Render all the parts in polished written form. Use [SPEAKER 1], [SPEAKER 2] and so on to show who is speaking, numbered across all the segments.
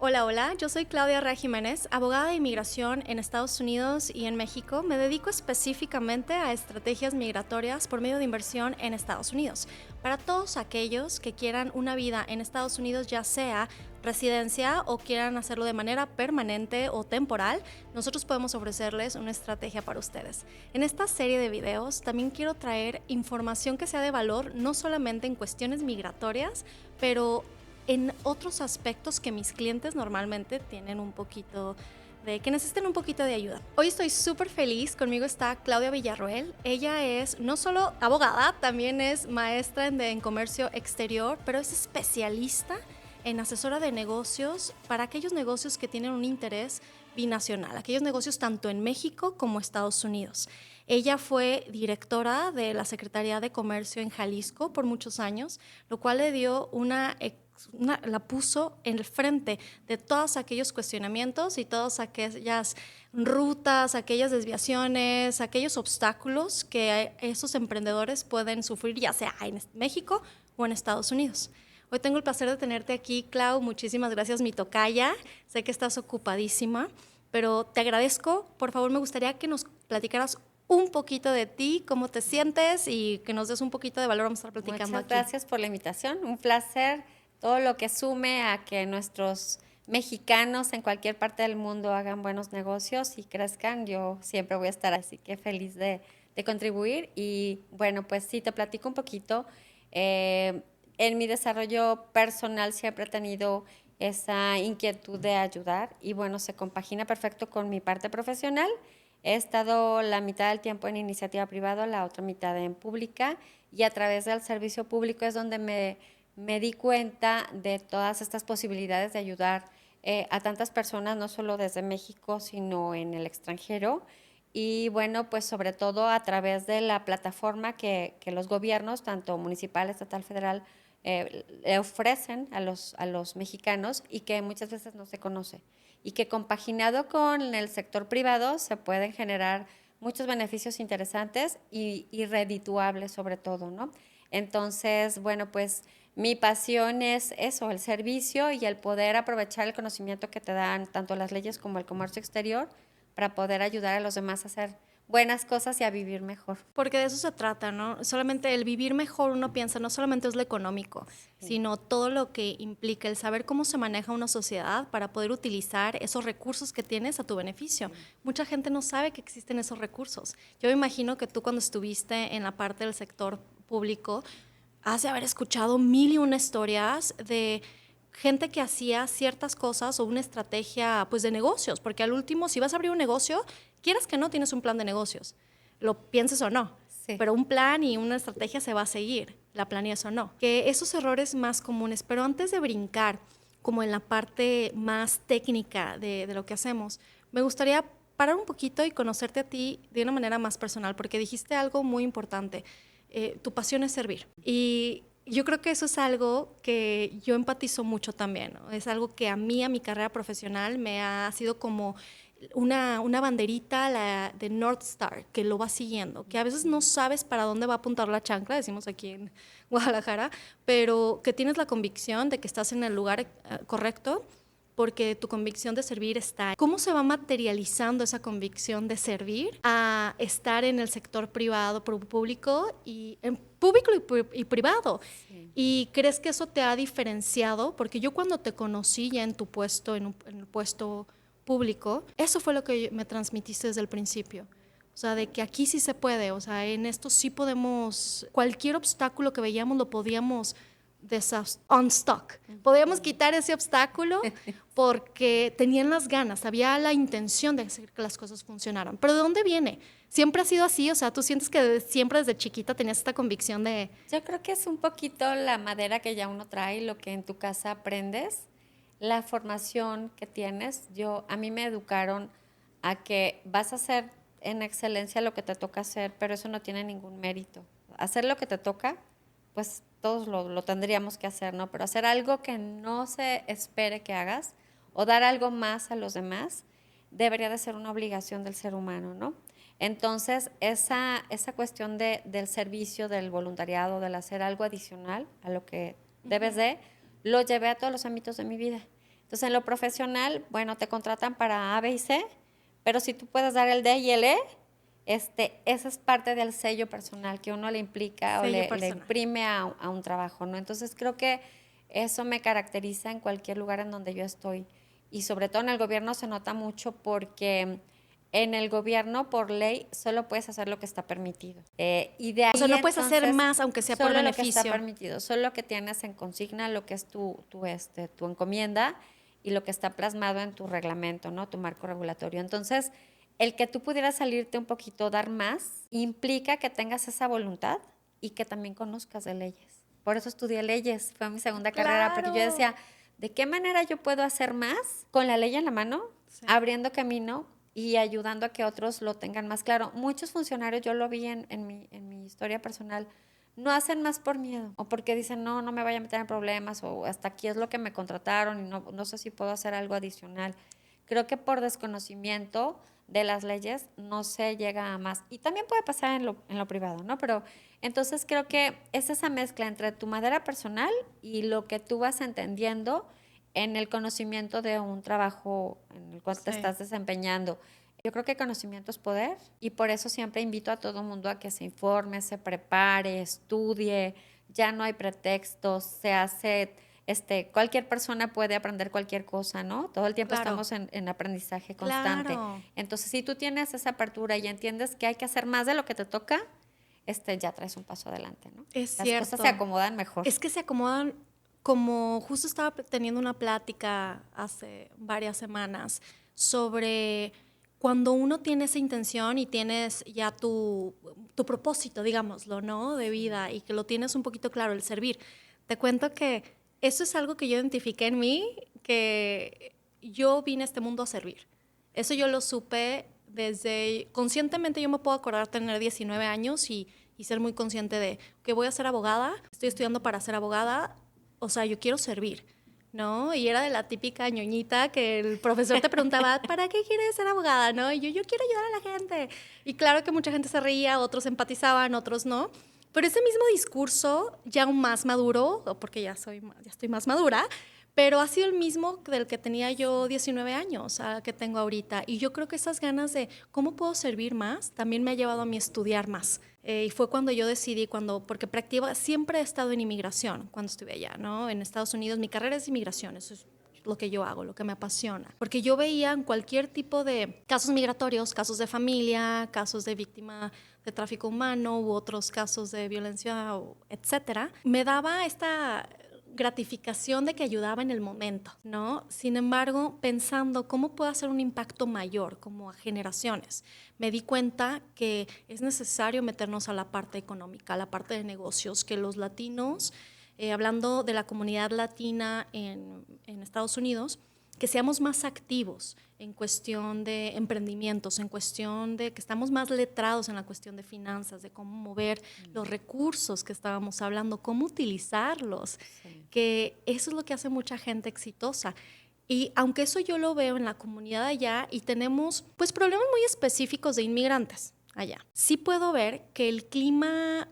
[SPEAKER 1] Hola, hola, yo soy Claudia Rea Jiménez, abogada de inmigración en Estados Unidos y en México. Me dedico específicamente a estrategias migratorias por medio de inversión en Estados Unidos. Para todos aquellos que quieran una vida en Estados Unidos, ya sea residencia o quieran hacerlo de manera permanente o temporal, nosotros podemos ofrecerles una estrategia para ustedes. En esta serie de videos también quiero traer información que sea de valor, no solamente en cuestiones migratorias, pero en otros aspectos que mis clientes normalmente tienen un poquito que necesiten un poquito de ayuda. Hoy estoy súper feliz, conmigo está Claudia Villarroel. Ella es no solo abogada, también es maestra en comercio exterior, pero es especialista en asesora de negocios para aquellos negocios que tienen un interés binacional, aquellos negocios tanto en México como Estados Unidos. Ella fue directora de la Secretaría de Comercio en Jalisco por muchos años, lo cual le dio la puso en el frente de todos aquellos cuestionamientos y todas aquellas rutas, aquellas desviaciones, aquellos obstáculos que esos emprendedores pueden sufrir, ya sea en México o en Estados Unidos. Hoy tengo el placer de tenerte aquí, Clau. Muchísimas gracias, mi tocaya. Sé que estás ocupadísima, pero te agradezco. Por favor, me gustaría que nos platicaras un poquito de ti, cómo te sientes y que nos des un poquito de valor. Vamos a estar platicando
[SPEAKER 2] Muchas
[SPEAKER 1] aquí.
[SPEAKER 2] gracias por la invitación. Un placer. Todo lo que sume a que nuestros mexicanos en cualquier parte del mundo hagan buenos negocios y crezcan, yo siempre voy a estar así que feliz de contribuir. Y bueno, pues sí, te platico un poquito. Eh, en mi desarrollo personal siempre he tenido esa inquietud de ayudar y bueno, se compagina perfecto con mi parte profesional. He estado la mitad del tiempo en iniciativa privada, la otra mitad en pública, y a través del servicio público es donde me di cuenta de todas estas posibilidades de ayudar a tantas personas, no solo desde México, sino en el extranjero. Y bueno, pues sobre todo a través de la plataforma que los gobiernos, tanto municipal, estatal, federal, le ofrecen a los mexicanos y que muchas veces no se conoce. Y que compaginado con el sector privado se pueden generar muchos beneficios interesantes y redituables sobre todo, ¿no? Entonces, bueno, pues mi pasión es eso, el servicio y el poder aprovechar el conocimiento que te dan tanto las leyes como el comercio exterior para poder ayudar a los demás a hacer buenas cosas y a vivir mejor.
[SPEAKER 1] Porque de eso se trata, ¿no? Solamente el vivir mejor, uno piensa, no solamente es lo económico,
[SPEAKER 2] Sí.
[SPEAKER 1] sino todo lo que implica el saber cómo se maneja una sociedad para poder utilizar esos recursos que tienes a tu beneficio.
[SPEAKER 2] Sí.
[SPEAKER 1] Mucha gente no sabe que existen esos recursos. Yo me imagino que tú cuando estuviste en la parte del sector público, has de haber escuchado mil y una historias de gente que hacía ciertas cosas o una estrategia pues de negocios, porque al último, si vas a abrir un negocio, quieras que no, tienes un plan de negocios, lo pienses o no,
[SPEAKER 2] Sí.
[SPEAKER 1] pero un plan y una estrategia se va a seguir, la planees o no. Que esos errores más comunes, pero antes de brincar como en la parte más técnica de lo que hacemos, me gustaría parar un poquito y conocerte a ti de una manera más personal, porque dijiste algo muy importante. Tu pasión es servir. Y yo creo que eso es algo que yo empatizo mucho también, ¿no? Es algo que a mí, a mi carrera profesional, me ha sido como una banderita de North Star que lo va siguiendo, que a veces no sabes para dónde va a apuntar la chancla, decimos aquí en Guadalajara, pero que tienes la convicción de que estás en el lugar correcto porque tu convicción de servir está ahí. ¿Cómo se va materializando esa convicción de servir a estar en el sector privado, público y en público y privado?
[SPEAKER 2] Sí.
[SPEAKER 1] ¿Y crees que eso te ha diferenciado? Porque yo cuando te conocí ya en tu puesto, en el puesto público, eso fue lo que me transmitiste desde el principio. O sea, de que aquí sí se puede, o sea, en esto sí podemos, cualquier obstáculo que veíamos lo podíamos unstock. Podíamos quitar ese obstáculo porque tenían las ganas, había la intención de hacer que las cosas funcionaran. Pero ¿de dónde viene? ¿Siempre ha sido así? O sea, ¿tú sientes que siempre desde chiquita tenías esta convicción de...
[SPEAKER 2] Yo creo que es un poquito la madera que ya uno trae, lo que en tu casa aprendes, la formación que tienes. A mí me educaron a que vas a hacer en excelencia lo que te toca hacer, pero eso no tiene ningún mérito. Hacer lo que te toca, pues todos lo tendríamos que hacer, ¿no? Pero hacer algo que no se espere que hagas o dar algo más a los demás debería de ser una obligación del ser humano, ¿no? Entonces, esa cuestión del servicio, del voluntariado, del hacer algo adicional a lo que debes de, lo llevé a todos los ámbitos de mi vida. Entonces, en lo profesional, bueno, te contratan para A, B y C, pero si tú puedes dar el D y el E, esa es parte del sello personal que uno le implica o
[SPEAKER 1] Sello
[SPEAKER 2] le
[SPEAKER 1] personal.
[SPEAKER 2] imprime a un trabajo, ¿no? Entonces, creo que eso me caracteriza en cualquier lugar en donde yo estoy. Y sobre todo en el gobierno se nota mucho porque en el gobierno, por ley, solo puedes hacer lo que está permitido. Y de
[SPEAKER 1] O sea,
[SPEAKER 2] ahí
[SPEAKER 1] no puedes hacer
[SPEAKER 2] entonces,
[SPEAKER 1] más aunque sea por
[SPEAKER 2] solo lo que está
[SPEAKER 1] beneficio.
[SPEAKER 2] permitido, solo lo que tienes en consigna, lo que es tu encomienda y lo que está plasmado en tu reglamento, ¿no? Tu marco regulatorio. Entonces, el que tú pudieras salirte un poquito, dar más, implica que tengas esa voluntad y que también conozcas de leyes. Por eso estudié leyes, fue mi segunda carrera, porque yo
[SPEAKER 1] Claro.
[SPEAKER 2] decía, ¿de qué manera yo puedo hacer más con la ley en la mano,
[SPEAKER 1] Sí.
[SPEAKER 2] abriendo camino y ayudando a que otros lo tengan más claro? Muchos funcionarios, yo lo vi en mi historia personal, no hacen más por miedo o porque dicen, no, no me vaya a meter en problemas o hasta aquí es lo que me contrataron y no, no sé si puedo hacer algo adicional. Creo que por desconocimiento de las leyes no se llega a más. Y también puede pasar en lo privado, ¿no? Pero entonces creo que es esa mezcla entre tu madera personal y lo que tú vas entendiendo en el conocimiento de un trabajo en el cual te
[SPEAKER 1] Sí.
[SPEAKER 2] estás desempeñando. Yo creo que conocimiento es poder y por eso siempre invito a todo mundo a que se informe, se prepare, estudie, ya no hay pretextos, se hace, cualquier persona puede aprender cualquier cosa, ¿no? Todo el tiempo
[SPEAKER 1] Claro.
[SPEAKER 2] estamos en aprendizaje constante.
[SPEAKER 1] Claro.
[SPEAKER 2] Entonces, si tú tienes esa apertura y entiendes que hay que hacer más de lo que te toca, ya traes un paso adelante, ¿no?
[SPEAKER 1] Es
[SPEAKER 2] Las cosas se
[SPEAKER 1] cierto.
[SPEAKER 2] acomodan mejor.
[SPEAKER 1] Es que se acomodan, como justo estaba teniendo una plática hace varias semanas sobre cuando uno tiene esa intención y tienes ya tu propósito, digámoslo, ¿no? De vida y que lo tienes un poquito claro, el servir. Te cuento que eso es algo que yo identifiqué en mí, que yo vine a este mundo a servir. Eso yo lo supe desde, conscientemente yo me puedo acordar tener 19 años y ser muy consciente de que voy a ser abogada, estoy estudiando para ser abogada, o sea, yo quiero servir, ¿no? Y era de la típica ñoñita que el profesor te preguntaba, ¿para qué quieres ser abogada? ¿No? Y yo quiero ayudar a la gente. Y claro que mucha gente se reía, otros empatizaban, otros no. Pero ese mismo discurso, ya aún más maduro, porque ya estoy más madura, pero ha sido el mismo del que tenía yo 19 años, que tengo ahorita. Y yo creo que esas ganas de cómo puedo servir más también me ha llevado a mí a estudiar más. Y fue cuando yo decidí, porque siempre he estado en inmigración cuando estuve allá, ¿no? En Estados Unidos, mi carrera es inmigración, eso es lo que yo hago, lo que me apasiona. Porque yo veía en cualquier tipo de casos migratorios, casos de familia, casos de víctima de tráfico humano u otros casos de violencia, etcétera, me daba esta gratificación de que ayudaba en el momento, ¿no? Sin embargo, pensando cómo puedo hacer un impacto mayor, como a generaciones, me di cuenta que es necesario meternos a la parte económica, a la parte de negocios, que los latinos, hablando de la comunidad latina en Estados Unidos, que seamos más activos en cuestión de emprendimientos, en cuestión de que estamos más letrados en la cuestión de finanzas, de cómo mover los recursos que estábamos hablando, cómo utilizarlos,
[SPEAKER 2] Sí.
[SPEAKER 1] que eso es lo que hace mucha gente exitosa. Y aunque eso yo lo veo en la comunidad allá y tenemos pues problemas muy específicos de inmigrantes allá, sí puedo ver que el clima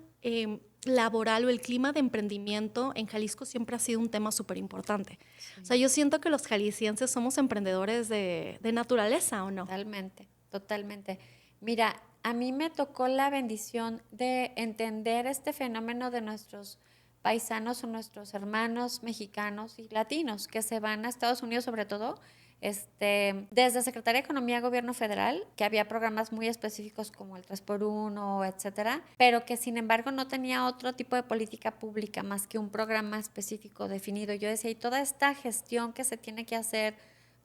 [SPEAKER 1] laboral o el clima de emprendimiento en Jalisco siempre ha sido un tema súper importante.
[SPEAKER 2] Sí.
[SPEAKER 1] O sea, yo siento que los jaliscienses somos emprendedores de naturaleza, ¿o no?
[SPEAKER 2] Totalmente, totalmente. Mira, a mí me tocó la bendición de entender este fenómeno de nuestros paisanos o nuestros hermanos mexicanos y latinos que se van a Estados Unidos sobre todo, desde Secretaría de Economía, Gobierno Federal, que había programas muy específicos como el 3x1, etcétera, pero que sin embargo no tenía otro tipo de política pública más que un programa específico definido. Yo decía, y toda esta gestión que se tiene que hacer,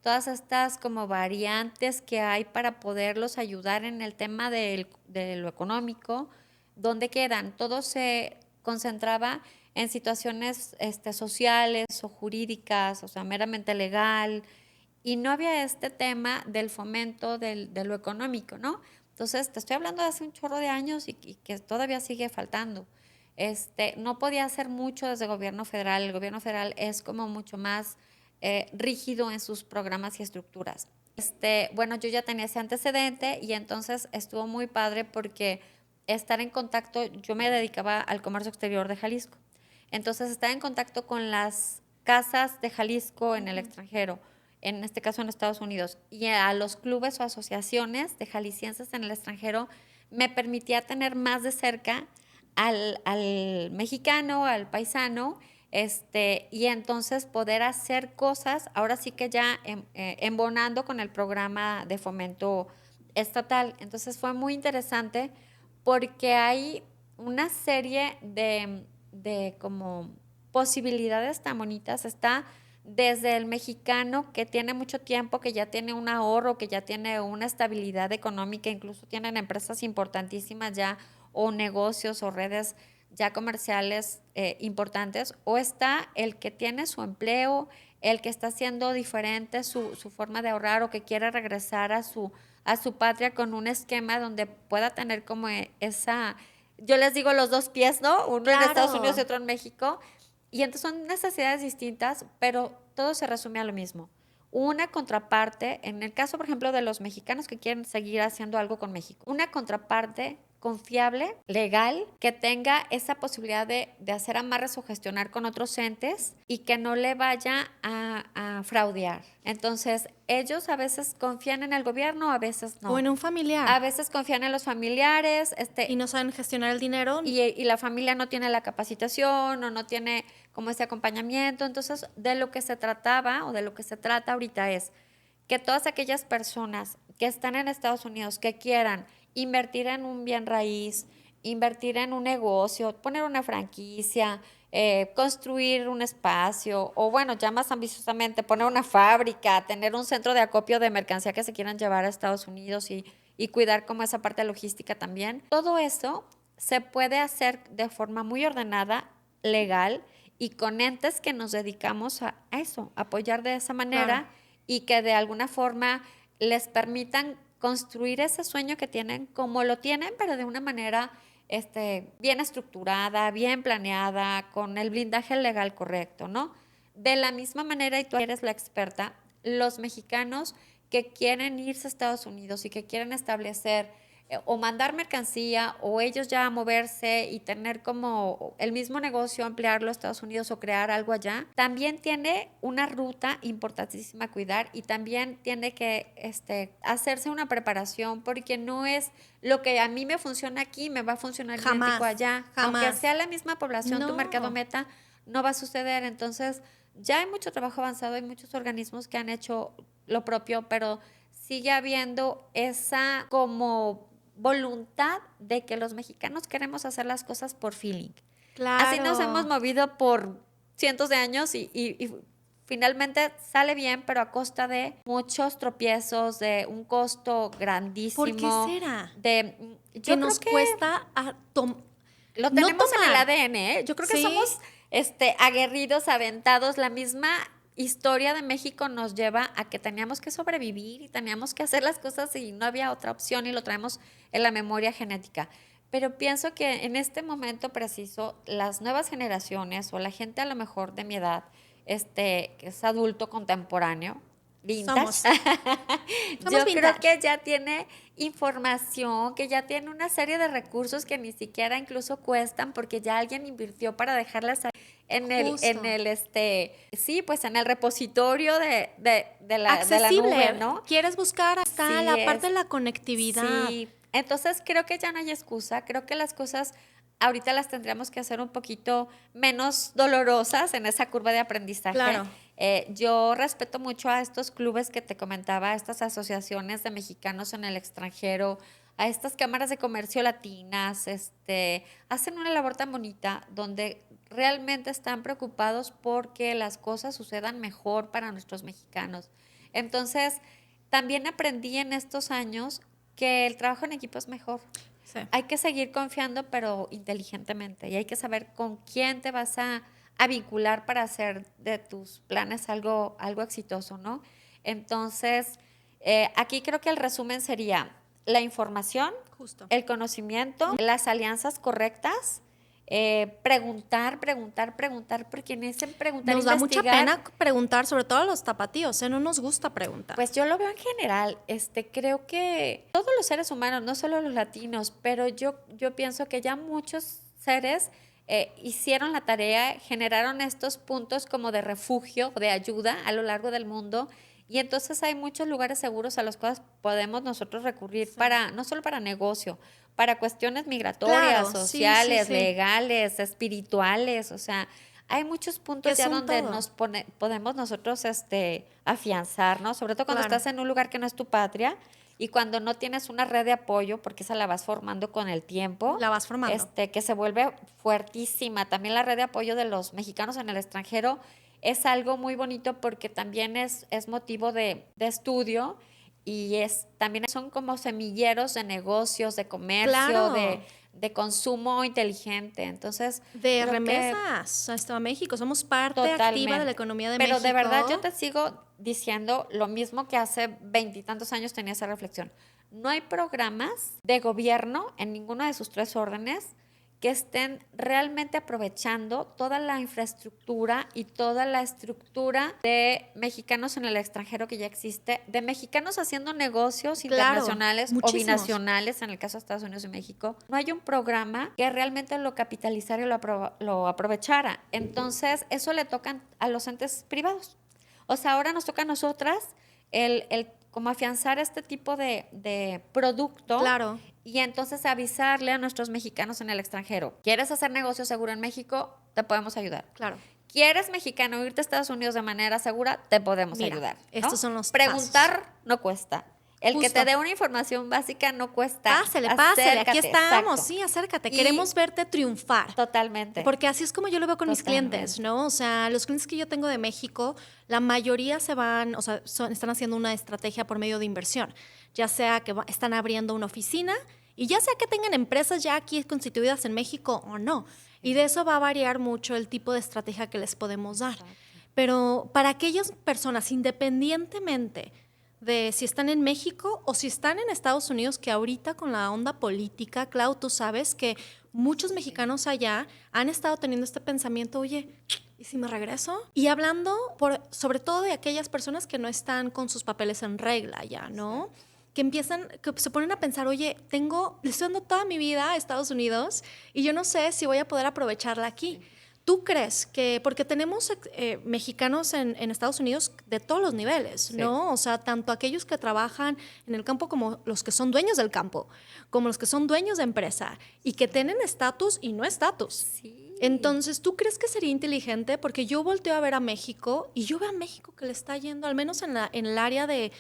[SPEAKER 2] todas estas como variantes que hay para poderlos ayudar en el tema de lo económico, ¿dónde quedan? Todo se concentraba en situaciones sociales o jurídicas, o sea, meramente legal, y no había este tema del fomento de lo económico, ¿no? Entonces, te estoy hablando de hace un chorro de años y que todavía sigue faltando. No podía hacer mucho desde el gobierno federal. El gobierno federal es como mucho más rígido en sus programas y estructuras. Bueno, yo ya tenía ese antecedente y entonces estuvo muy padre porque estar en contacto, yo me dedicaba al comercio exterior de Jalisco. Entonces, estar en contacto con las casas de Jalisco en el extranjero, en este caso en Estados Unidos, y a los clubes o asociaciones de jaliscienses en el extranjero, me permitía tener más de cerca al mexicano, al paisano, y entonces poder hacer cosas, ahora sí que ya embonando con el programa de fomento estatal. Entonces fue muy interesante porque hay una serie de como posibilidades tan bonitas. Está desde el mexicano que tiene mucho tiempo, que ya tiene un ahorro, que ya tiene una estabilidad económica, incluso tienen empresas importantísimas ya o negocios o redes ya comerciales importantes, o está el que tiene su empleo, el que está haciendo diferente su forma de ahorrar o que quiere regresar a su patria con un esquema donde pueda tener como esa, yo les digo los dos pies, ¿no? Uno en Estados Unidos y otro en México. Y entonces son necesidades distintas, pero todo se resume a lo mismo. Una contraparte, en el caso, por ejemplo, de los mexicanos que quieren seguir haciendo algo con México, una contraparte confiable, legal, que tenga esa posibilidad de hacer amarres o gestionar con otros entes y que no le vaya a fraudear. Entonces, ellos a veces confían en el gobierno, a veces no.
[SPEAKER 1] O en un familiar.
[SPEAKER 2] A veces confían en los familiares.
[SPEAKER 1] Y no saben gestionar el dinero.
[SPEAKER 2] Y la familia no tiene la capacitación o no tiene como ese acompañamiento. Entonces, de lo que se trataba o de lo que se trata ahorita es que todas aquellas personas que están en Estados Unidos, que quieran invertir en un bien raíz, invertir en un negocio, poner una franquicia, construir un espacio, o bueno, ya más ambiciosamente, poner una fábrica, tener un centro de acopio de mercancía que se quieran llevar a Estados Unidos y cuidar como esa parte logística también. Todo eso se puede hacer de forma muy ordenada, legal, y con entes que nos dedicamos a eso, apoyar de esa manera. Claro. Y que de alguna forma les permitan construir ese sueño que tienen como lo tienen, pero de una manera bien estructurada, bien planeada, con el blindaje legal correcto, ¿no? De la misma manera, y tú eres la experta, los mexicanos que quieren irse a Estados Unidos y que quieren establecer o mandar mercancía o ellos ya moverse y tener como el mismo negocio, ampliarlo a Estados Unidos o crear algo allá, también tiene una ruta importantísima a cuidar y también tiene que hacerse una preparación porque no es lo que a mí me funciona aquí, me va a funcionar idéntico allá.
[SPEAKER 1] Jamás.
[SPEAKER 2] Aunque sea la misma población, tu mercado meta, no va a suceder. Entonces, ya hay mucho trabajo avanzado, hay muchos organismos que han hecho lo propio, pero sigue habiendo esa como voluntad de que los mexicanos queremos hacer las cosas por feeling.
[SPEAKER 1] Claro.
[SPEAKER 2] Así nos hemos movido por cientos de años y finalmente sale bien, pero a costa de muchos tropiezos, de un costo grandísimo.
[SPEAKER 1] ¿Por qué será?
[SPEAKER 2] Yo
[SPEAKER 1] nos cuesta
[SPEAKER 2] lo tenemos en el ADN, ¿eh? Yo creo que
[SPEAKER 1] ¿sí?
[SPEAKER 2] Somos aguerridos, aventados, la misma historia de México nos lleva a que teníamos que sobrevivir y teníamos que hacer las cosas y no había otra opción y lo traemos en la memoria genética. Pero pienso que en este momento preciso, las nuevas generaciones o la gente a lo mejor de mi edad, que es adulto contemporáneo, vintage, yo creo que ya tiene información, que ya tiene una serie de recursos que ni siquiera incluso cuestan porque ya alguien invirtió para dejarlas ahí en sí, pues en el repositorio de la nube, ¿no?
[SPEAKER 1] Quieres buscar hasta la parte de la conectividad.
[SPEAKER 2] Sí, entonces creo que ya no hay excusa, creo que las cosas ahorita las tendríamos que hacer un poquito menos dolorosas en esa curva de aprendizaje.
[SPEAKER 1] Claro.
[SPEAKER 2] Yo respeto mucho a estos clubes que te comentaba, a estas asociaciones de mexicanos en el extranjero, a estas cámaras de comercio latinas, hacen una labor tan bonita donde realmente están preocupados porque las cosas sucedan mejor para nuestros mexicanos. Entonces, también aprendí en estos años que el trabajo en equipo es mejor. Sí. Hay que seguir confiando, pero inteligentemente, y hay que saber con quién te vas a vincular para hacer de tus planes algo exitoso, ¿no? Entonces, aquí creo que el resumen sería la información,
[SPEAKER 1] justo,
[SPEAKER 2] el conocimiento, las alianzas correctas, preguntar, porque en ese preguntar,
[SPEAKER 1] nos da mucha pena preguntar, sobre todo a los tapatíos, no nos gusta preguntar.
[SPEAKER 2] Pues yo lo veo en general, creo que todos los seres humanos, no solo los latinos, pero yo pienso que ya muchos seres hicieron la tarea, generaron estos puntos como de refugio, de ayuda a lo largo del mundo. Y entonces hay muchos lugares seguros a los cuales podemos nosotros recurrir para, no solo para negocio, para cuestiones migratorias,
[SPEAKER 1] Claro, sí, sí,
[SPEAKER 2] sociales,
[SPEAKER 1] sí.
[SPEAKER 2] legales, espirituales, o sea, hay muchos
[SPEAKER 1] Que
[SPEAKER 2] puntos
[SPEAKER 1] es
[SPEAKER 2] ya
[SPEAKER 1] un
[SPEAKER 2] donde
[SPEAKER 1] todo.
[SPEAKER 2] podemos nosotros afianzar, ¿no? Sobre todo cuando
[SPEAKER 1] Claro,
[SPEAKER 2] estás en un lugar que no es tu patria y cuando no tienes una red de apoyo, porque esa la vas formando con el tiempo,
[SPEAKER 1] la vas formando.
[SPEAKER 2] que se vuelve fuertísima. También la red de apoyo de los mexicanos en el extranjero es algo muy bonito porque también es motivo de estudio y también son como semilleros de negocios, de comercio,
[SPEAKER 1] Claro,
[SPEAKER 2] de consumo inteligente. Entonces,
[SPEAKER 1] de
[SPEAKER 2] creo que
[SPEAKER 1] remesas hasta México. Somos parte activa de la
[SPEAKER 2] totalmente.
[SPEAKER 1] economía de
[SPEAKER 2] Pero de verdad yo
[SPEAKER 1] México.
[SPEAKER 2] te sigo diciendo lo mismo que hace veintitantos años tenía esa reflexión. No hay programas de gobierno en ninguno de sus tres órdenes que estén realmente aprovechando toda la infraestructura y toda la estructura de mexicanos en el extranjero que ya existe, de mexicanos haciendo negocios
[SPEAKER 1] Claro,
[SPEAKER 2] internacionales o
[SPEAKER 1] muchísimos.
[SPEAKER 2] binacionales, en el caso de Estados Unidos y México. No hay un programa que realmente lo capitalizara y lo aprovechara. Entonces, eso le toca a los entes privados. O sea, ahora nos toca a nosotras el como afianzar este tipo de producto
[SPEAKER 1] Claro,
[SPEAKER 2] y entonces avisarle a nuestros mexicanos en el extranjero, ¿quieres hacer negocio seguro en México? Te podemos ayudar.
[SPEAKER 1] claro.
[SPEAKER 2] ¿Quieres mexicano irte a Estados Unidos de manera segura? Te podemos
[SPEAKER 1] Mira,
[SPEAKER 2] ayudar,
[SPEAKER 1] estos
[SPEAKER 2] ¿no?
[SPEAKER 1] son los pasos.
[SPEAKER 2] Preguntar no cuesta. El que te
[SPEAKER 1] Justo.
[SPEAKER 2] dé una información básica no cuesta.
[SPEAKER 1] Pásele, pásele, aquí
[SPEAKER 2] Acércate,
[SPEAKER 1] estamos,
[SPEAKER 2] exacto.
[SPEAKER 1] sí, acércate.
[SPEAKER 2] Y
[SPEAKER 1] Queremos verte triunfar.
[SPEAKER 2] totalmente,
[SPEAKER 1] Porque así es como yo lo veo con mis clientes,
[SPEAKER 2] totalmente.
[SPEAKER 1] ¿no? O sea, los clientes que yo tengo de México, la mayoría se van, o sea, están haciendo una estrategia por medio de inversión, ya sea que están abriendo una oficina y ya sea que tengan empresas ya aquí constituidas en México o no. Y de eso va a variar mucho el tipo de estrategia que les podemos dar.
[SPEAKER 2] Exacto.
[SPEAKER 1] Pero para aquellas personas, independientemente de si están en México o si están en Estados Unidos, que ahorita con la onda política, Clau, tú sabes que muchos
[SPEAKER 2] Sí.
[SPEAKER 1] mexicanos allá han estado teniendo este pensamiento, oye, ¿y si me regreso? Y hablando sobre todo de aquellas personas que no están con sus papeles en regla ya, ¿no?
[SPEAKER 2] Exacto.
[SPEAKER 1] Que se ponen a pensar, oye, le estoy dando toda mi vida a Estados Unidos y yo no sé si voy a poder aprovecharla aquí.
[SPEAKER 2] Sí.
[SPEAKER 1] ¿Tú crees que, porque tenemos mexicanos en Estados Unidos de todos los niveles,
[SPEAKER 2] Sí.
[SPEAKER 1] ¿no? O sea, tanto aquellos que trabajan en el campo como los que son dueños del campo, como los que son dueños de empresa y que tienen estatus y no estatus.
[SPEAKER 2] Sí.
[SPEAKER 1] Entonces, ¿tú crees que sería inteligente? Porque yo volteo a ver a México y yo veo a México que le está yendo, al menos en el área de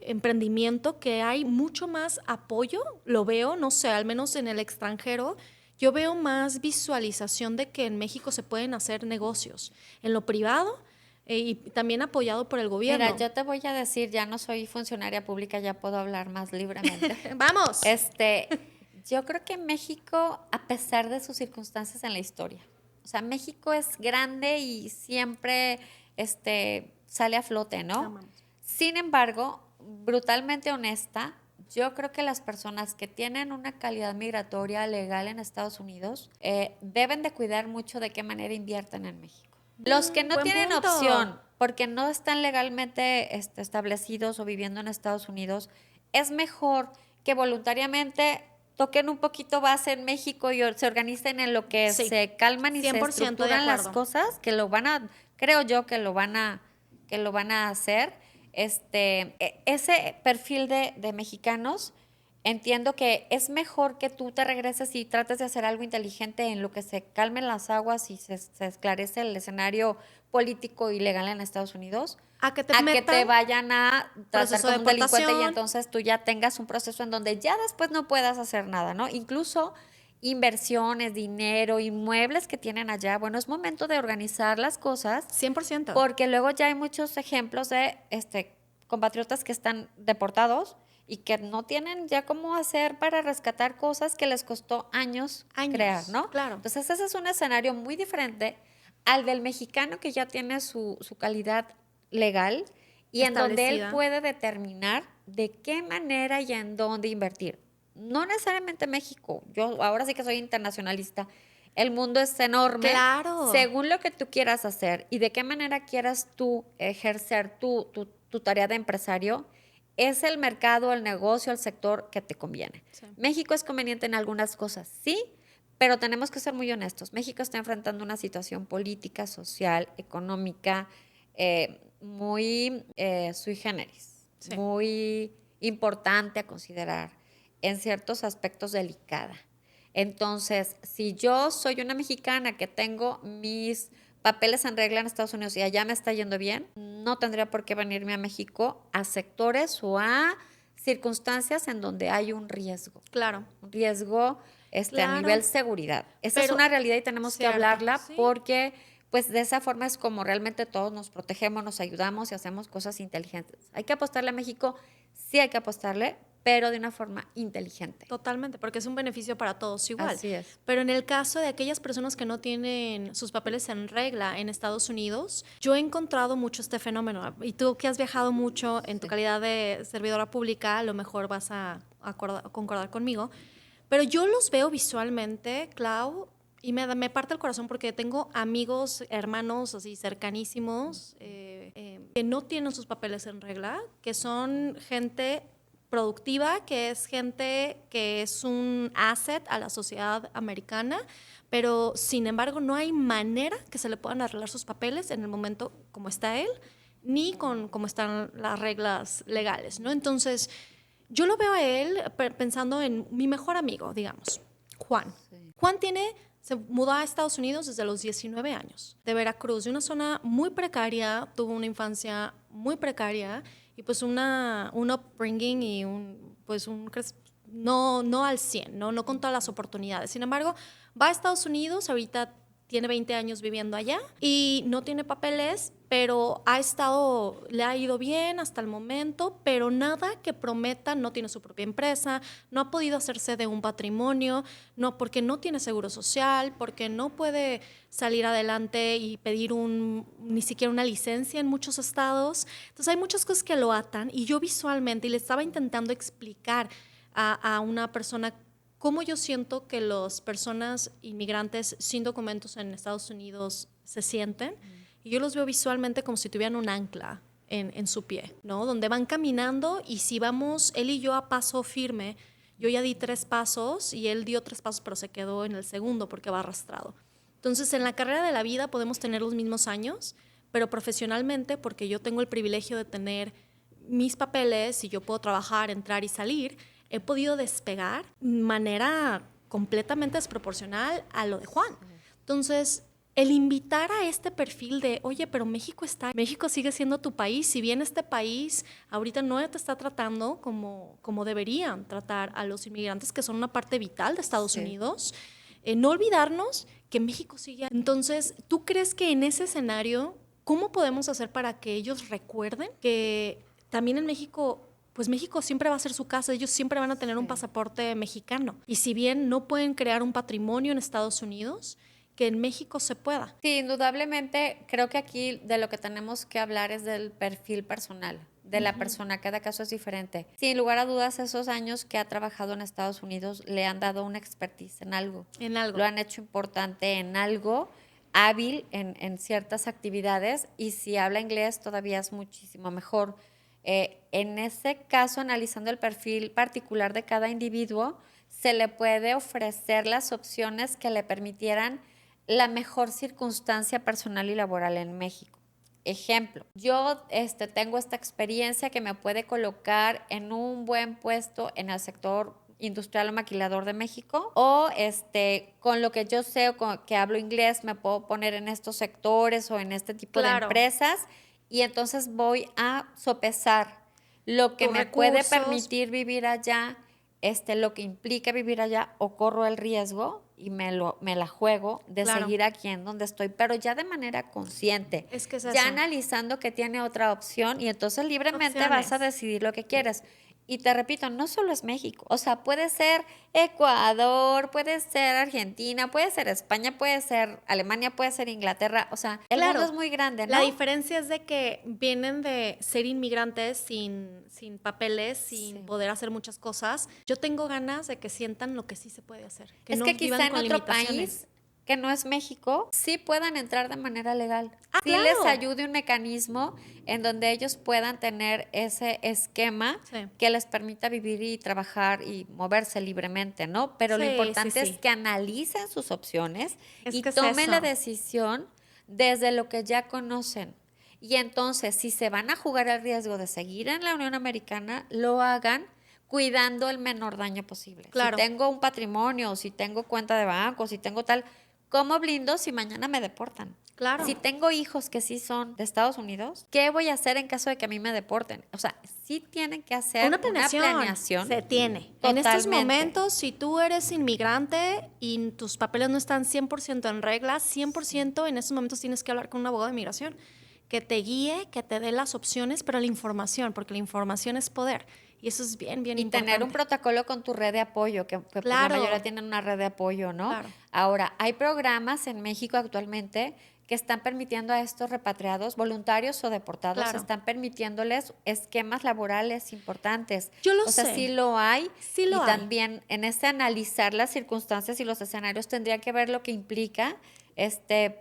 [SPEAKER 1] emprendimiento, que hay mucho más apoyo, lo veo, no sé, al menos en el extranjero yo veo más visualización de que en México se pueden hacer negocios en lo privado y también apoyado por el
[SPEAKER 2] Mira,
[SPEAKER 1] gobierno.
[SPEAKER 2] yo te voy a decir, ya no soy funcionaria pública, ya puedo hablar más libremente.
[SPEAKER 1] ¡Vamos!
[SPEAKER 2] Yo creo que México, a pesar de sus circunstancias en la historia, o sea, México es grande y siempre, sale a flote, ¿no?
[SPEAKER 1] Amamos.
[SPEAKER 2] Sin embargo, brutalmente honesta, yo creo que las personas que tienen una calidad migratoria legal en Estados Unidos deben de cuidar mucho de qué manera invierten en México. Los que no
[SPEAKER 1] Buen
[SPEAKER 2] tienen
[SPEAKER 1] punto.
[SPEAKER 2] opción porque no están legalmente establecidos o viviendo en Estados Unidos, es mejor que voluntariamente toquen un poquito base en México y se organicen en lo que
[SPEAKER 1] Sí,
[SPEAKER 2] se calman y se
[SPEAKER 1] 100% de
[SPEAKER 2] estructuran las
[SPEAKER 1] acuerdo.
[SPEAKER 2] cosas, que lo van a, creo yo que lo van a hacer. Ese perfil de mexicanos, entiendo que es mejor que tú te regreses y trates de hacer algo inteligente en lo que se calmen las aguas y se esclarece el escenario político y legal en Estados Unidos,
[SPEAKER 1] A que te
[SPEAKER 2] a que te
[SPEAKER 1] metan
[SPEAKER 2] vayan a tratar
[SPEAKER 1] proceso de
[SPEAKER 2] como un delincuente y
[SPEAKER 1] deportación.
[SPEAKER 2] entonces tú ya tengas un proceso en donde ya después no puedas hacer nada, ¿no? Incluso inversiones, dinero, inmuebles que tienen allá. Bueno, es momento de organizar las cosas
[SPEAKER 1] 100%.
[SPEAKER 2] porque luego ya hay muchos ejemplos de compatriotas que están deportados y que no tienen ya cómo hacer para rescatar cosas que les costó años crear,
[SPEAKER 1] Años,
[SPEAKER 2] ¿no?
[SPEAKER 1] claro.
[SPEAKER 2] Entonces ese es un escenario muy diferente al del mexicano que ya tiene su calidad legal y en donde él
[SPEAKER 1] Establecida.
[SPEAKER 2] puede determinar de qué manera y en dónde invertir. No necesariamente México, yo ahora sí que soy internacionalista. El mundo es enorme,
[SPEAKER 1] Claro.
[SPEAKER 2] según lo que tú quieras hacer y de qué manera quieras tú ejercer tu tarea de empresario, es el mercado, el negocio, el sector que te conviene.
[SPEAKER 1] Sí.
[SPEAKER 2] México es conveniente en algunas cosas, sí, pero tenemos que ser muy honestos. México está enfrentando una situación política, social, económica, muy sui generis,
[SPEAKER 1] Sí.
[SPEAKER 2] muy importante a considerar, en ciertos aspectos delicada. Entonces, si yo soy una mexicana que tengo mis papeles en regla en Estados Unidos y allá me está yendo bien, no tendría por qué venirme a México a sectores o a circunstancias en donde hay un riesgo.
[SPEAKER 1] Claro.
[SPEAKER 2] Un riesgo a
[SPEAKER 1] Claro.
[SPEAKER 2] nivel seguridad. Esa es
[SPEAKER 1] Pero,
[SPEAKER 2] una realidad y tenemos que
[SPEAKER 1] cierto,
[SPEAKER 2] hablarla
[SPEAKER 1] sí.
[SPEAKER 2] porque pues de esa forma es como realmente todos nos protegemos, nos ayudamos y hacemos cosas inteligentes. Hay que apostarle a México, sí hay que apostarle, pero de una forma inteligente.
[SPEAKER 1] Totalmente, porque es un beneficio para todos igual.
[SPEAKER 2] Así es.
[SPEAKER 1] Pero en el caso de aquellas personas que no tienen sus papeles en regla en Estados Unidos, yo he encontrado mucho este fenómeno. Y tú que has viajado mucho en tu calidad de servidora pública, a lo mejor vas a concordar conmigo. Pero yo los veo visualmente, Clau, y me parte el corazón porque tengo amigos, hermanos así cercanísimos que no tienen sus papeles en regla, que son gente productiva, que es gente que es un asset a la sociedad americana, pero sin embargo no hay manera que se le puedan arreglar sus papeles en el momento como está él, ni con cómo están las reglas legales, ¿no? Entonces, yo lo veo a él pensando en mi mejor amigo, digamos, Juan.
[SPEAKER 2] Sí.
[SPEAKER 1] Juan se mudó a Estados Unidos desde los 19 años, de Veracruz, de una zona muy precaria, tuvo una infancia muy precaria y pues un upbringing y no al 100, no con todas las oportunidades. Sin embargo, va a Estados Unidos, ahorita tiene 20 años viviendo allá y no tiene papeles, pero le ha ido bien hasta el momento, pero nada que prometa, no tiene su propia empresa, no ha podido hacerse de un patrimonio, no, porque no tiene seguro social, porque no puede salir adelante y pedir ni siquiera una licencia en muchos estados. Entonces hay muchas cosas que lo atan y yo visualmente, y le estaba intentando explicar a una persona cómo yo siento que las personas inmigrantes sin documentos en Estados Unidos se sienten. Y yo los veo visualmente como si tuvieran un ancla en su pie, ¿no? Donde van caminando y si vamos él y yo a paso firme, yo ya di 3 pasos y él dio 3 pasos, pero se quedó en el segundo porque va arrastrado. Entonces, en la carrera de la vida podemos tener los mismos años, pero profesionalmente, porque yo tengo el privilegio de tener mis papeles y yo puedo trabajar, entrar y salir, he podido despegar de manera completamente desproporcional a lo de Juan. Entonces, el invitar a este perfil de, oye, pero México sigue siendo tu país, si bien este país ahorita no te está tratando como deberían tratar a los inmigrantes, que son una parte vital de Estados Unidos, no olvidarnos que México sigue. Entonces, ¿tú crees que en ese escenario, cómo podemos hacer para que ellos recuerden que también en México, pues México siempre va a ser su casa, ellos siempre van a tener un pasaporte mexicano? Y si bien no pueden crear un patrimonio en Estados Unidos, que en México se pueda.
[SPEAKER 2] Sí, indudablemente creo que aquí de lo que tenemos que hablar es del perfil personal de la persona, cada caso es diferente. Sin lugar a dudas, esos años que ha trabajado en Estados Unidos le han dado una expertise en algo.
[SPEAKER 1] En algo.
[SPEAKER 2] Lo han hecho importante en algo, hábil en ciertas actividades, y si habla inglés todavía es muchísimo mejor. En ese caso, analizando el perfil particular de cada individuo, se le puede ofrecer las opciones que le permitieran la mejor circunstancia personal y laboral en México. Ejemplo, yo tengo esta experiencia que me puede colocar en un buen puesto en el sector industrial o maquilador de México, o con lo que yo sé o que hablo inglés me puedo poner en estos sectores o en este tipo de empresas, y entonces voy a sopesar lo que me puede permitir vivir allá, lo que implica vivir allá, o corro el riesgo y me la juego de seguir aquí en donde estoy, pero ya de manera consciente,
[SPEAKER 1] es que es
[SPEAKER 2] ya
[SPEAKER 1] eso.
[SPEAKER 2] Analizando que tiene otra opción, y entonces libremente vas a decidir lo que quieres. Y te repito, no solo es México, o sea, puede ser Ecuador, puede ser Argentina, puede ser España, puede ser Alemania, puede ser Inglaterra, o sea, el mundo es muy grande, ¿no?
[SPEAKER 1] La diferencia es de que vienen de ser inmigrantes sin papeles, sin poder hacer muchas cosas. Yo tengo ganas de que sientan lo que sí se puede hacer.
[SPEAKER 2] Es que quizá en otro país que no es México, sí puedan entrar de manera legal.
[SPEAKER 1] Ah,
[SPEAKER 2] Sí
[SPEAKER 1] claro.
[SPEAKER 2] les ayude un mecanismo en donde ellos puedan tener ese esquema
[SPEAKER 1] Sí.
[SPEAKER 2] que les permita vivir y trabajar y moverse libremente, ¿no? Pero lo
[SPEAKER 1] Sí,
[SPEAKER 2] importante
[SPEAKER 1] sí,
[SPEAKER 2] es
[SPEAKER 1] sí.
[SPEAKER 2] que analicen sus opciones
[SPEAKER 1] Es
[SPEAKER 2] y
[SPEAKER 1] que es
[SPEAKER 2] tomen la
[SPEAKER 1] eso.
[SPEAKER 2] decisión desde lo que ya conocen. Y entonces, si se van a jugar el riesgo de seguir en la Unión Americana, lo hagan cuidando el menor daño posible. Si
[SPEAKER 1] Claro.
[SPEAKER 2] tengo un patrimonio, si tengo cuenta de banco, si tengo tal, ¿cómo blindo si mañana me deportan?
[SPEAKER 1] Claro.
[SPEAKER 2] Si tengo hijos que sí son de Estados Unidos, ¿qué voy a hacer en caso de que a mí me deporten? O sea, sí tienen que hacer una planeación.
[SPEAKER 1] Se tiene. En estos
[SPEAKER 2] Totalmente.
[SPEAKER 1] momentos, si tú eres inmigrante y tus papeles no están 100% en regla, 100% en estos momentos tienes que hablar con un abogado de migración que te guíe, que te dé las opciones, pero la información, porque la información es poder. Y eso es bien, bien
[SPEAKER 2] Y tener un
[SPEAKER 1] importante.
[SPEAKER 2] protocolo con tu red de apoyo, que pues la
[SPEAKER 1] Claro,
[SPEAKER 2] mayoría tienen una red de apoyo, ¿no?
[SPEAKER 1] claro.
[SPEAKER 2] Ahora, hay programas en México actualmente que están permitiendo a estos repatriados, voluntarios o deportados,
[SPEAKER 1] Claro.
[SPEAKER 2] están permitiéndoles esquemas laborales importantes.
[SPEAKER 1] Yo lo
[SPEAKER 2] O sea,
[SPEAKER 1] sé.
[SPEAKER 2] sí lo hay.
[SPEAKER 1] Sí
[SPEAKER 2] Y
[SPEAKER 1] lo hay.
[SPEAKER 2] también en este analizar las circunstancias y los escenarios tendría que ver lo que implica,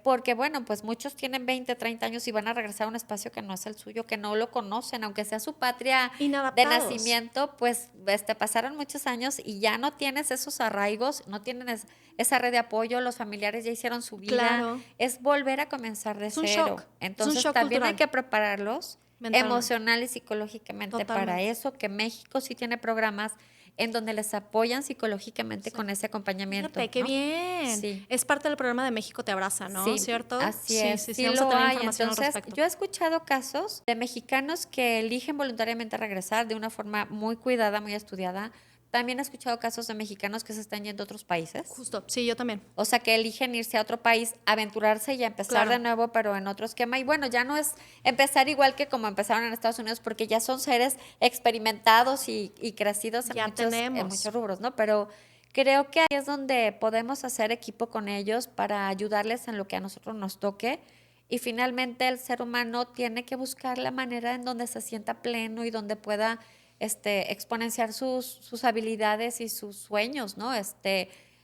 [SPEAKER 2] porque bueno, pues muchos tienen 20, 30 años y van a regresar a un espacio que no es el suyo, que no lo conocen, aunque sea su patria de
[SPEAKER 1] Inadaptados.
[SPEAKER 2] nacimiento, pues pasaron muchos años y ya no tienes esos arraigos, no tienes esa red de apoyo, los familiares ya hicieron su vida,
[SPEAKER 1] Claro.
[SPEAKER 2] es volver a comenzar de
[SPEAKER 1] Es un
[SPEAKER 2] cero.
[SPEAKER 1] shock. Es un
[SPEAKER 2] Entonces
[SPEAKER 1] shock
[SPEAKER 2] también hay
[SPEAKER 1] cultural.
[SPEAKER 2] que prepararlos
[SPEAKER 1] Mentalmente.
[SPEAKER 2] emocional y psicológicamente para
[SPEAKER 1] Totalmente.
[SPEAKER 2] eso, que México sí tiene programas en donde les apoyan psicológicamente
[SPEAKER 1] Sí.
[SPEAKER 2] con ese acompañamiento,
[SPEAKER 1] Fíjate, qué
[SPEAKER 2] ¿no?
[SPEAKER 1] bien.
[SPEAKER 2] Sí.
[SPEAKER 1] Es parte del programa de México Te Abraza, ¿no?
[SPEAKER 2] Sí,
[SPEAKER 1] ¿Cierto?
[SPEAKER 2] así
[SPEAKER 1] Sí,
[SPEAKER 2] es,
[SPEAKER 1] sí, sí.
[SPEAKER 2] sí
[SPEAKER 1] Vamos a
[SPEAKER 2] lo
[SPEAKER 1] tener
[SPEAKER 2] hay.
[SPEAKER 1] información al
[SPEAKER 2] Entonces,
[SPEAKER 1] respecto.
[SPEAKER 2] yo he escuchado casos de mexicanos que eligen voluntariamente regresar de una forma muy cuidada, muy estudiada. También he escuchado casos de mexicanos que se están yendo a otros países.
[SPEAKER 1] Justo, sí, yo también.
[SPEAKER 2] O sea, que eligen irse a otro país, aventurarse y a empezar
[SPEAKER 1] Claro.
[SPEAKER 2] de nuevo, pero en otro esquema. Y bueno, ya no es empezar igual que como empezaron en Estados Unidos, porque ya son seres experimentados y crecidos
[SPEAKER 1] Ya
[SPEAKER 2] en
[SPEAKER 1] tenemos.
[SPEAKER 2] muchos rubros, ¿no? Pero creo que ahí es donde podemos hacer equipo con ellos para ayudarles en lo que a nosotros nos toque. Y finalmente el ser humano tiene que buscar la manera en donde se sienta pleno y donde pueda exponenciar sus habilidades y sus sueños, ¿no?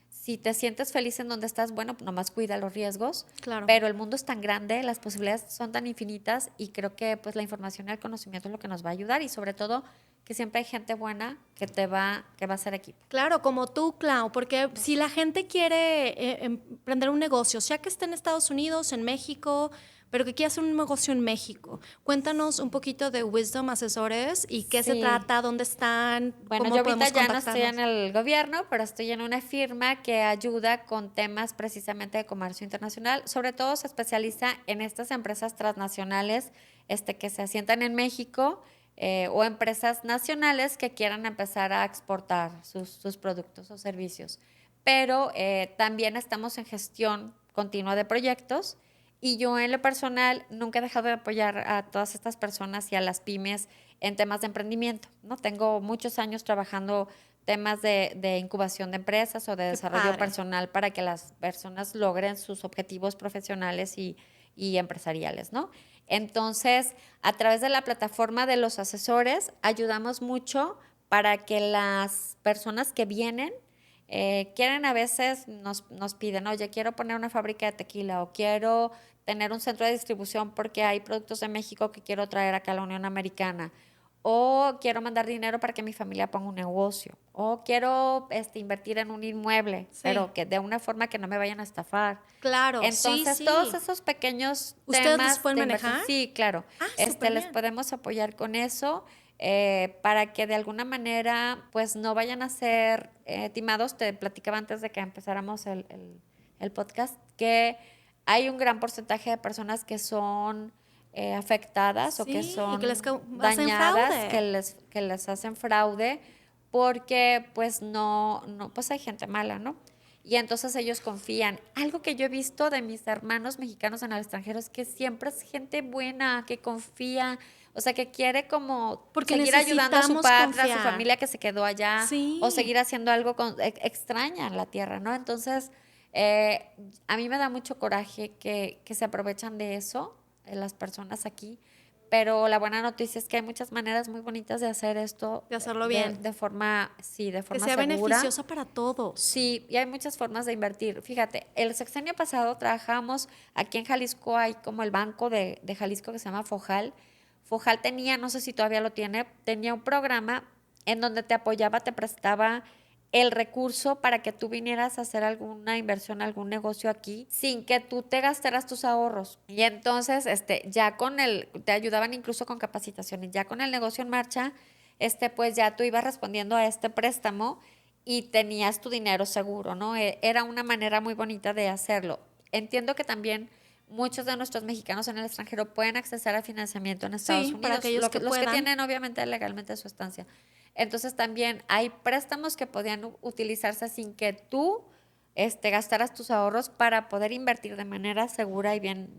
[SPEAKER 2] Si te sientes feliz en donde estás, bueno, pues nomás cuida los riesgos,
[SPEAKER 1] Claro.
[SPEAKER 2] pero el mundo es tan grande, las posibilidades son tan infinitas y creo que pues la información y el conocimiento es lo que nos va a ayudar y sobre todo que siempre hay gente buena que va a ser equipo.
[SPEAKER 1] Claro, como tú, Clau, porque si la gente quiere emprender un negocio, sea que esté en Estados Unidos, en México, pero que quiera hacer un negocio en México, cuéntanos un poquito de Wisdom Asesores y qué se
[SPEAKER 2] Sí.
[SPEAKER 1] trata, dónde están,
[SPEAKER 2] Bueno,
[SPEAKER 1] cómo
[SPEAKER 2] yo ahorita
[SPEAKER 1] podemos
[SPEAKER 2] ya no estoy
[SPEAKER 1] contactarnos.
[SPEAKER 2] en el gobierno, pero estoy en una firma que ayuda con temas precisamente de comercio internacional. Sobre todo se especializa en estas empresas transnacionales que se asientan en México o empresas nacionales que quieran empezar a exportar sus productos o servicios. Pero también estamos en gestión continua de proyectos y yo en lo personal nunca he dejado de apoyar a todas estas personas y a las pymes en temas de emprendimiento, ¿no? Tengo muchos años trabajando temas de incubación de empresas o de
[SPEAKER 1] Qué
[SPEAKER 2] desarrollo
[SPEAKER 1] padre.
[SPEAKER 2] personal para que las personas logren sus objetivos profesionales y empresariales, ¿no? Entonces, a través de la plataforma de los asesores, ayudamos mucho para que las personas que vienen quieren a veces, nos piden, oye, quiero poner una fábrica de tequila o quiero tener un centro de distribución porque hay productos de México que quiero traer acá a la Unión Americana. O quiero mandar dinero para que mi familia ponga un negocio. O quiero invertir en un inmueble,
[SPEAKER 1] Sí.
[SPEAKER 2] pero que de una forma que no me vayan a estafar.
[SPEAKER 1] Claro, sí,
[SPEAKER 2] Entonces, todos
[SPEAKER 1] sí.
[SPEAKER 2] esos pequeños
[SPEAKER 1] ¿Ustedes los
[SPEAKER 2] temas
[SPEAKER 1] pueden
[SPEAKER 2] de inversión,
[SPEAKER 1] manejar?
[SPEAKER 2] sí, claro,
[SPEAKER 1] Ah, súper
[SPEAKER 2] les
[SPEAKER 1] bien.
[SPEAKER 2] podemos apoyar con eso para que de alguna manera, pues no vayan a ser timados. Te platicaba antes de que empezáramos el podcast que hay un gran porcentaje de personas que son afectadas o que
[SPEAKER 1] Sí, y que les
[SPEAKER 2] son
[SPEAKER 1] hacen
[SPEAKER 2] dañadas,
[SPEAKER 1] fraude.
[SPEAKER 2] que les hacen fraude, porque pues pues hay gente mala, ¿no? Y entonces ellos confían. Algo que yo he visto de mis hermanos mexicanos en el extranjero es que siempre es gente buena, que confía, o sea, que quiere como
[SPEAKER 1] Porque
[SPEAKER 2] seguir ayudando a su
[SPEAKER 1] necesitamos
[SPEAKER 2] patria, a su
[SPEAKER 1] confiar.
[SPEAKER 2] familia que se quedó allá, o
[SPEAKER 1] Sí.
[SPEAKER 2] seguir haciendo algo extraña en la tierra, ¿no? Entonces, a mí me da mucho coraje que se aprovechan de eso, las personas aquí, pero la buena noticia es que hay muchas maneras muy bonitas de hacer esto.
[SPEAKER 1] De hacerlo bien.
[SPEAKER 2] De forma
[SPEAKER 1] Que
[SPEAKER 2] segura.
[SPEAKER 1] sea beneficiosa para todos.
[SPEAKER 2] Sí, y hay muchas formas de invertir. Fíjate, el sexenio pasado trabajamos aquí en Jalisco, hay como el banco de Jalisco que se llama Fojal. Fojal tenía, no sé si todavía lo tiene, tenía un programa en donde te apoyaba, te prestaba el recurso para que tú vinieras a hacer alguna inversión, algún negocio aquí, sin que tú te gastaras tus ahorros. Y entonces, ya te ayudaban incluso con capacitaciones, ya con el negocio en marcha, pues ya tú ibas respondiendo a este préstamo y tenías tu dinero seguro, ¿no? Era una manera muy bonita de hacerlo. Entiendo que también muchos de nuestros mexicanos en el extranjero pueden acceder a financiamiento en Estados
[SPEAKER 1] Sí,
[SPEAKER 2] Unidos,
[SPEAKER 1] para aquellos que
[SPEAKER 2] los que
[SPEAKER 1] puedan.
[SPEAKER 2] tienen obviamente legalmente su estancia. Entonces también hay préstamos que podían utilizarse sin que tú gastaras tus ahorros para poder invertir de manera segura y bien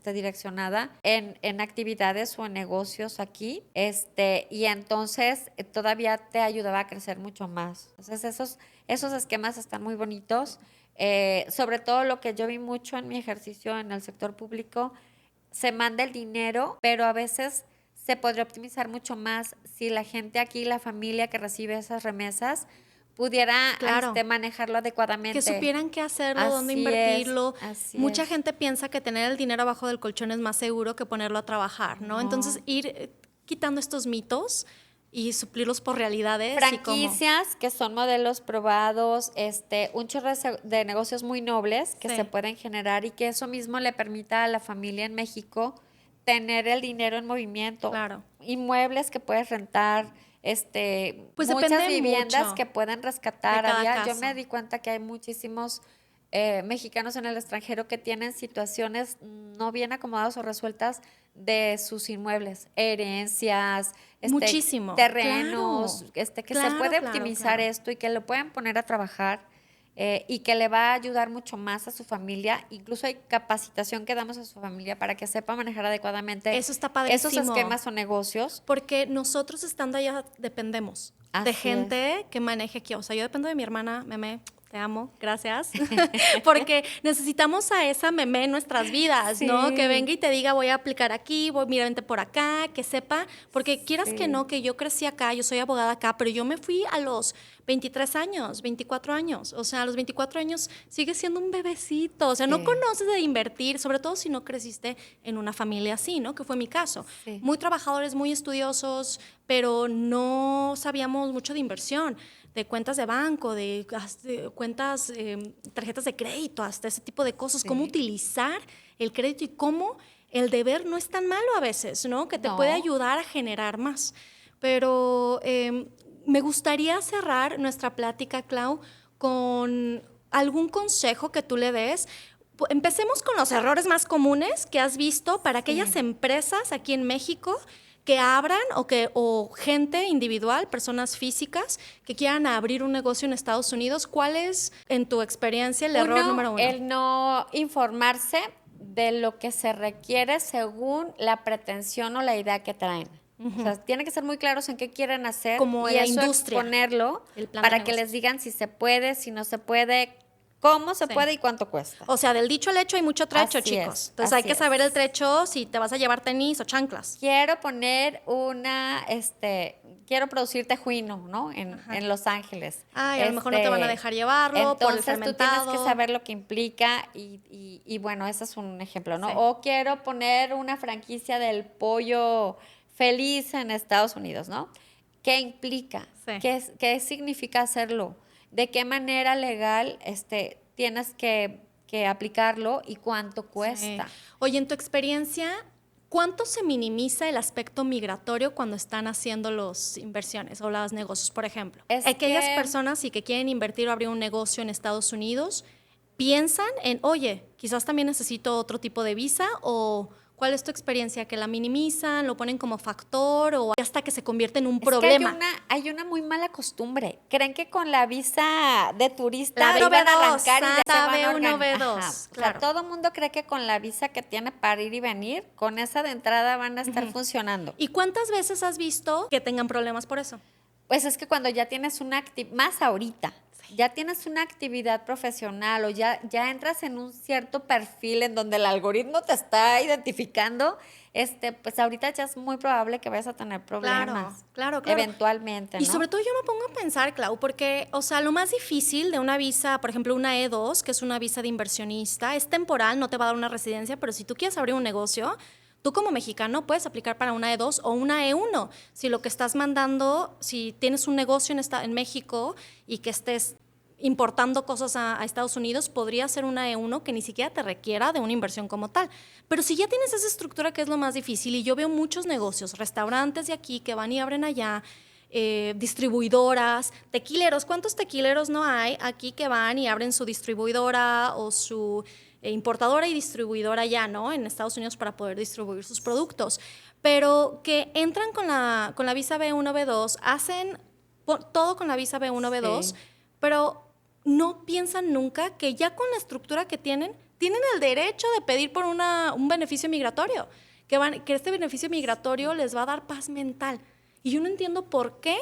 [SPEAKER 2] direccionada en actividades o en negocios aquí. Y entonces todavía te ayudaba a crecer mucho más. Entonces esos esquemas están muy bonitos. Sobre todo lo que yo vi mucho en mi ejercicio en el sector público, se manda el dinero, pero a veces se podría optimizar mucho más si la gente aquí, la familia que recibe esas remesas, pudiera
[SPEAKER 1] Claro.
[SPEAKER 2] Manejarlo adecuadamente.
[SPEAKER 1] Que supieran qué hacerlo, dónde invertirlo.
[SPEAKER 2] Así
[SPEAKER 1] Mucha
[SPEAKER 2] es.
[SPEAKER 1] gente piensa que tener el dinero abajo del colchón es más seguro que ponerlo a trabajar, ¿no?
[SPEAKER 2] No.
[SPEAKER 1] Entonces, ir quitando estos mitos y suplirlos por realidades.
[SPEAKER 2] Franquicias que son modelos probados, un chorro de negocios muy nobles que
[SPEAKER 1] Sí.
[SPEAKER 2] se pueden generar y que eso mismo le permita a la familia en México tener el dinero en movimiento.
[SPEAKER 1] Claro.
[SPEAKER 2] Inmuebles que puedes rentar,
[SPEAKER 1] Pues
[SPEAKER 2] muchas
[SPEAKER 1] depende
[SPEAKER 2] viviendas
[SPEAKER 1] mucho
[SPEAKER 2] que pueden rescatar.
[SPEAKER 1] de cada
[SPEAKER 2] Yo
[SPEAKER 1] caso.
[SPEAKER 2] me di cuenta que hay muchísimos mexicanos en el extranjero que tienen situaciones no bien acomodadas o resueltas de sus inmuebles, herencias,
[SPEAKER 1] Muchísimo.
[SPEAKER 2] terrenos,
[SPEAKER 1] Claro.
[SPEAKER 2] que
[SPEAKER 1] Claro,
[SPEAKER 2] se puede
[SPEAKER 1] claro,
[SPEAKER 2] optimizar
[SPEAKER 1] claro.
[SPEAKER 2] esto y que lo pueden poner a trabajar. Y que le va a ayudar mucho más a su familia. Incluso hay capacitación que damos a su familia para que sepa manejar adecuadamente
[SPEAKER 1] Eso está padrísimo.
[SPEAKER 2] esos esquemas o negocios.
[SPEAKER 1] Porque nosotros estando allá dependemos de
[SPEAKER 2] Así
[SPEAKER 1] gente que maneje aquí. O sea, yo dependo de mi hermana, Meme, te amo, gracias. Porque necesitamos a esa Meme en nuestras vidas, ¿no?
[SPEAKER 2] Sí.
[SPEAKER 1] Que venga y te diga, voy a aplicar aquí, mira, vente por acá, que sepa. Porque quieras que no, que yo crecí acá, yo soy abogada acá, pero yo me fui a los 23 años, 24 años. O sea, a los 24 años sigues siendo un bebecito. O sea, no conoces de invertir, sobre todo si no creciste en una familia así, ¿no? Que fue mi caso.
[SPEAKER 2] Sí.
[SPEAKER 1] Muy trabajadores, muy estudiosos, pero no sabíamos mucho de inversión, de cuentas de banco, de cuentas, tarjetas de crédito, hasta ese tipo de cosas, cómo utilizar el crédito y cómo el deber no es tan malo a veces, ¿no? Que te
[SPEAKER 2] No.
[SPEAKER 1] puede ayudar a generar más. Pero me gustaría cerrar nuestra plática, Clau, con algún consejo que tú le des. Empecemos con los errores más comunes que has visto para aquellas empresas aquí en México que abran o gente individual, personas físicas que quieran abrir un negocio en Estados Unidos. ¿Cuál es, en tu experiencia, el error número uno?
[SPEAKER 2] El no informarse de lo que se requiere según la pretensión o la idea que traen. O sea, tienen que ser muy claros en qué quieren hacer
[SPEAKER 1] Como
[SPEAKER 2] y
[SPEAKER 1] la
[SPEAKER 2] eso
[SPEAKER 1] industria,
[SPEAKER 2] exponerlo
[SPEAKER 1] el plan
[SPEAKER 2] para
[SPEAKER 1] de
[SPEAKER 2] que les
[SPEAKER 1] negocios.
[SPEAKER 2] digan si se puede, si no se puede, cómo se puede y cuánto cuesta.
[SPEAKER 1] O sea, del dicho al hecho hay mucho trecho,
[SPEAKER 2] Así
[SPEAKER 1] chicos.
[SPEAKER 2] es,
[SPEAKER 1] Entonces hay
[SPEAKER 2] así
[SPEAKER 1] que saber
[SPEAKER 2] es.
[SPEAKER 1] el trecho si te vas a llevar tenis o chanclas.
[SPEAKER 2] Quiero poner quiero producir tejuino, ¿no? En Los Ángeles.
[SPEAKER 1] Ay, a lo mejor no te van a dejar llevarlo por el
[SPEAKER 2] Entonces tú tienes
[SPEAKER 1] fermentado.
[SPEAKER 2] que saber lo que implica y bueno, ese es un ejemplo, ¿no?
[SPEAKER 1] Sí.
[SPEAKER 2] O quiero poner una franquicia del pollo feliz en Estados Unidos, ¿no? ¿Qué implica?
[SPEAKER 1] Sí.
[SPEAKER 2] ¿Qué significa hacerlo? ¿De qué manera legal tienes que aplicarlo y cuánto cuesta?
[SPEAKER 1] Sí. Oye, en tu experiencia, ¿cuánto se minimiza el aspecto migratorio cuando están haciendo las inversiones o los negocios, por ejemplo? Aquellas personas sí que quieren invertir o abrir un negocio en Estados Unidos, piensan en, oye, quizás también necesito otro tipo de visa, o ¿cuál es tu experiencia? ¿Que la minimizan, lo ponen como factor o hasta que se convierte en un problema?
[SPEAKER 2] Que hay una muy mala costumbre. Creen que con la visa de turista
[SPEAKER 1] La
[SPEAKER 2] iban a
[SPEAKER 1] B2,
[SPEAKER 2] arrancar y se van a
[SPEAKER 1] B1,
[SPEAKER 2] organizar.
[SPEAKER 1] B2,
[SPEAKER 2] Ajá. O
[SPEAKER 1] claro.
[SPEAKER 2] sea, todo el mundo cree que con la visa que tiene para ir y venir, con esa de entrada van a estar funcionando.
[SPEAKER 1] ¿Y cuántas veces has visto que tengan problemas por eso?
[SPEAKER 2] Pues es que cuando ya tienes una actividad, más ahorita, ya tienes una actividad profesional o ya entras en un cierto perfil en donde el algoritmo te está identificando, pues ahorita ya es muy probable que vayas a tener problemas.
[SPEAKER 1] Claro.
[SPEAKER 2] Eventualmente, ¿no?
[SPEAKER 1] Y sobre todo yo me pongo a pensar, Clau, porque, o sea, lo más difícil de una visa, por ejemplo, una E2, que es una visa de inversionista, es temporal, no te va a dar una residencia, pero si tú quieres abrir un negocio, tú como mexicano puedes aplicar para una E2 o una E1. Si lo que estás mandando, si tienes un negocio en México y que estés importando cosas a Estados Unidos, podría ser una E1 que ni siquiera te requiera de una inversión como tal. Pero si ya tienes esa estructura, que es lo más difícil, y yo veo muchos negocios, restaurantes de aquí que van y abren allá, distribuidoras, tequileros. ¿Cuántos tequileros no hay aquí que van y abren su distribuidora o su importadora y distribuidora ya, ¿no? En Estados Unidos para poder distribuir sus productos. Pero que entran con la visa B1, B2, hacen todo con la visa B1, B2, sí, pero no piensan nunca que ya con la estructura que tienen el derecho de pedir por un beneficio migratorio, que este beneficio migratorio les va a dar paz mental. Y yo no entiendo por qué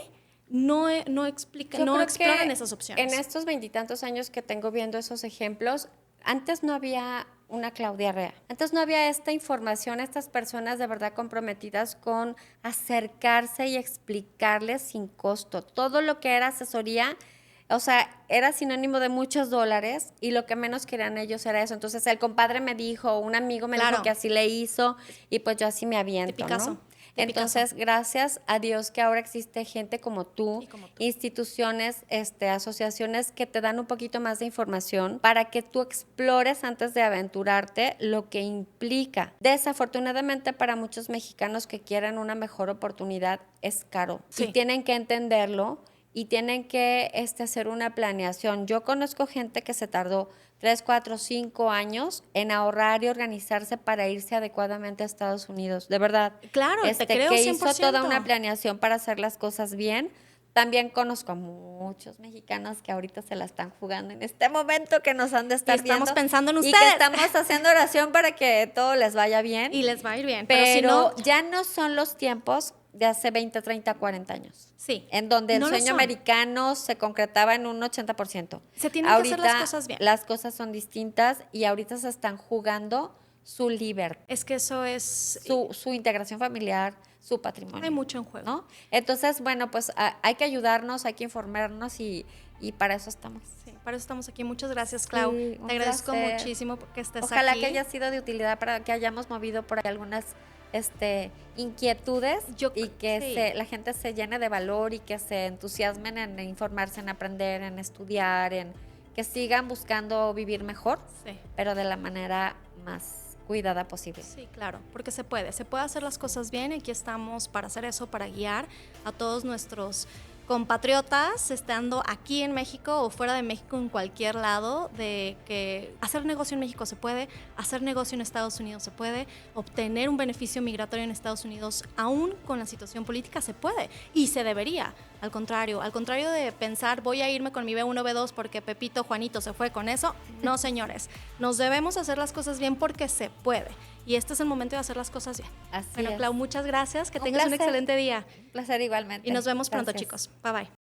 [SPEAKER 1] no exploran esas opciones.
[SPEAKER 2] En estos 20 y tantos años que tengo viendo esos ejemplos, antes no había una Claudia Rea. Antes no había esta información, estas personas de verdad comprometidas con acercarse y explicarles sin costo. Todo lo que era asesoría, o sea, era sinónimo de muchos dólares y lo que menos querían ellos era eso. Entonces el compadre me dijo, un amigo me dijo que así le hizo y pues yo así me aviento, ¿no? Entonces, gracias a Dios que ahora existe gente como tú, instituciones, asociaciones que te dan un poquito más de información para que tú explores antes de aventurarte lo que implica. Desafortunadamente para muchos mexicanos que quieren una mejor oportunidad es caro y tienen que entenderlo y tienen que hacer una planeación. Yo conozco gente que se tardó 3, 4, 5 años en ahorrar y organizarse para irse adecuadamente a Estados Unidos. De verdad.
[SPEAKER 1] Claro, te creo 100%.
[SPEAKER 2] Que hizo toda una planeación para hacer las cosas bien. También conozco a muchos mexicanos que ahorita se la están jugando en este momento, que nos han de estar viendo.
[SPEAKER 1] Estamos pensando en ustedes.
[SPEAKER 2] Y que estamos haciendo oración para que todo les vaya bien.
[SPEAKER 1] Y les va a ir bien.
[SPEAKER 2] Pero si no, ya no son los tiempos de hace 20, 30, 40 años.
[SPEAKER 1] Sí.
[SPEAKER 2] En donde el sueño americano se concretaba en un 80%.
[SPEAKER 1] Se tienen que hacer las cosas bien.
[SPEAKER 2] Las cosas son distintas y ahorita se están jugando su libertad.
[SPEAKER 1] Es que eso es...
[SPEAKER 2] Su integración familiar, su patrimonio.
[SPEAKER 1] Hay mucho en juego,
[SPEAKER 2] ¿no? Entonces, bueno, pues hay que ayudarnos, hay que informarnos y para eso estamos.
[SPEAKER 1] Sí, para eso estamos aquí. Muchas gracias, Clau.
[SPEAKER 2] Sí,
[SPEAKER 1] te agradezco muchísimo que estés aquí.
[SPEAKER 2] Ojalá que haya sido de utilidad para que hayamos movido por ahí algunas inquietudes y que la gente se llene de valor y que se entusiasmen en informarse, en aprender, en estudiar, en que sigan buscando vivir mejor, pero de la manera más cuidada posible.
[SPEAKER 1] Sí, claro, porque se puede hacer las cosas bien y aquí estamos para hacer eso, para guiar a todos nuestros compatriotas, estando aquí en México o fuera de México, en cualquier lado, de que hacer negocio en México se puede, hacer negocio en Estados Unidos se puede, obtener un beneficio migratorio en Estados Unidos, aún con la situación política, se puede y se debería. Al contrario de pensar voy a irme con mi B1, B2 porque Pepito, Juanito se fue con eso. No, señores, nos debemos hacer las cosas bien porque se puede. Y este es el momento de hacer las cosas bien.
[SPEAKER 2] Así
[SPEAKER 1] bueno,
[SPEAKER 2] es.
[SPEAKER 1] Clau, muchas gracias. Que tengas un excelente día.
[SPEAKER 2] Un placer igualmente.
[SPEAKER 1] Y nos vemos pronto, chicos. Bye, bye.